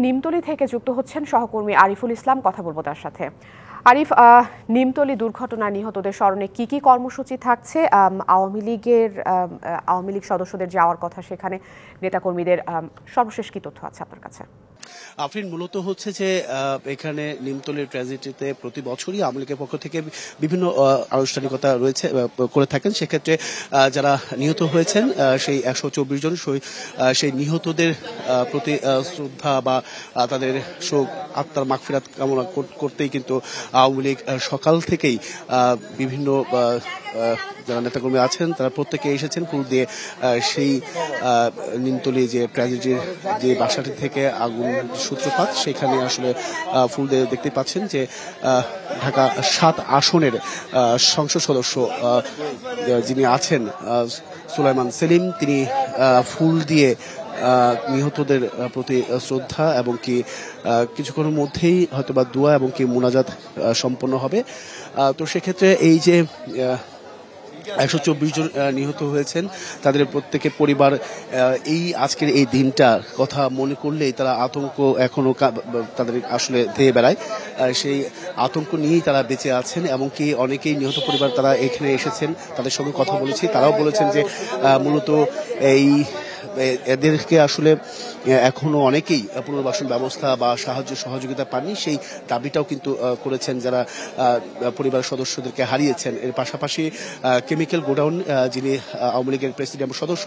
নিমতলী থেকে যুক্ত হচ্ছেন সহকর্মী আরিফুল ইসলাম, কথা বলবো তার সাথে। আরিফ, নিমতলী দুর্ঘটনায় নিহতদের স্মরণে কি কি কর্মসূচি থাকছে? আওয়ামী লীগ সদস্যদের যাওয়ার কথা, সেখানে নেতাকর্মীদের সর্বশেষ কি তথ্য আছে আপনার কাছে? আফরিন, মূলত হচ্ছে যে এখানে নিমতলীর ট্র্যাজেডিতে প্রতি বছরই আওয়ামী লীগের পক্ষ থেকে বিভিন্ন আনুষ্ঠানিকতা রয়েছে করে থাকেন। সেক্ষেত্রে যারা নিহত হয়েছেন সেই 124 জন সেই নিহতদের প্রতি শ্রদ্ধা বা তাদের শোক আত্মার মাগফিরাত কামনা করতেই কিন্তু আওয়ামী লীগ সকাল থেকেই বিভিন্ন যারা নেতাকর্মী আছেন তারা প্রত্যেকে এসেছেন ফুল দিয়ে সেই নিমতলী যে ট্র্যাজেডির যে বাসাটি থেকে আগুন সূত্রপাত, সেখানে আসলে ফুল দিয়ে দেখতে পাচ্ছেন যে ঢাকা 7 আসনের সংসদ সদস্য যিনি আছেন সুলাইমান সেলিম, তিনি ফুল দিয়ে নিহতদের প্রতি শ্রদ্ধা এবং কি কিছুক্ষণের মধ্যেই হয়তোবা দোয়া এবং কি মুনাজাত সম্পন্ন হবে। তো সেক্ষেত্রে এই যে 124 জন নিহত হয়েছেন, তাদের প্রত্যেকের পরিবার এই আজকের এই দিনটার কথা মনে করলেই তারা আতঙ্ক এখনো তাদের আসলে ধেয়ে বেড়ায়। সেই আতঙ্ক নিয়েই তারা বেঁচে আছেন এবং কি অনেকেই নিহত পরিবার তারা এখানে এসেছেন, তাদের সঙ্গে কথা বলেছি। তারাও বলেছেন যে মূলত এদেরকে আসলে এখনো অনেকেই পুনর্বাসন ব্যবস্থা বা সাহায্য সহযোগিতা পাননি, সেই দাবিটাও কিন্তু করেছেন যারা পরিবার সদস্যদেরকে হারিয়েছেন। এর পাশাপাশি কেমিক্যাল গোডাউন যিনি আওয়ামী লীগের প্রেসিডিয়াম সদস্য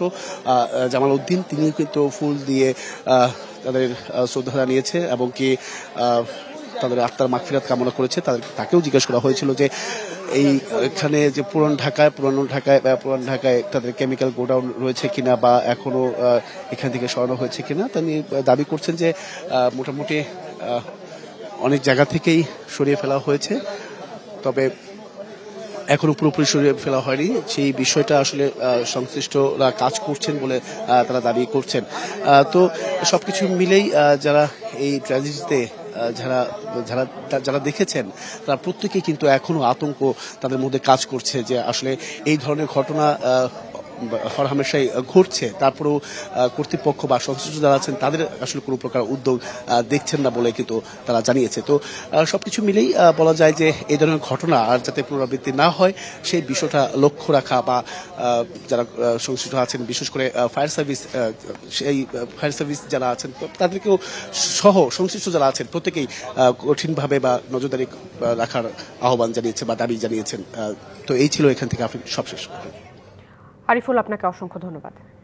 জামাল উদ্দিন, তিনি কিন্তু ফুল দিয়ে তাদের শ্রদ্ধা জানিয়েছে এবং কি তাদের আত্মার মাগফিরাত কামনা করেছে। তাকেও জিজ্ঞাসা করা হয়েছিল যে এইখানে যে পুরান ঢাকায় তাদের কেমিক্যাল গোডাউন রয়েছে কিনা বা এখনো এখান থেকে সরানো হয়েছে কিনা। তিনি দাবি করছেন যে মোটামুটি অনেক জায়গা থেকেই সরিয়ে ফেলা হয়েছে, তবে এখনো পুরোপুরি সরিয়ে ফেলা হয়নি। সেই বিষয়টা আসলে সংশ্লিষ্টরা কাজ করছেন বলে তারা দাবি করছেন। তো সবকিছু মিলেই যারা এই ট্র্যাজেডিতে যারা দেখেছেন তারা প্রত্যেকেই কিন্তু এখনো আতঙ্ক তাদের মধ্যে কাজ করছে যে আসলে এই ধরনের ঘটনা হরহামেশাই ঘটছে, তারপরেও কর্তৃপক্ষ বা সংশ্লিষ্ট যারা আছেন তাদের আসলে কোনো প্রকার উদ্যোগ দেখছেন না বলে কিন্তু তারা জানিয়েছে। তো সবকিছু মিলেই বলা যায় যে এই ধরনের ঘটনা আর যাতে পুনরাবৃত্তি না হয় সেই বিষয়টা লক্ষ্য রাখা বা যারা সংশ্লিষ্ট আছেন, বিশেষ করে ফায়ার সার্ভিস যারা আছেন তাদেরকেও সহ সংশ্লিষ্ট যারা আছেন প্রত্যেকেই কঠিনভাবে বা নজরদারি রাখার আহ্বান জানিয়েছে বা দাবি জানিয়েছেন। তো এই ছিল এখান থেকে সবশেষ। আরিফুল, আপনাকে অসংখ্য ধন্যবাদ।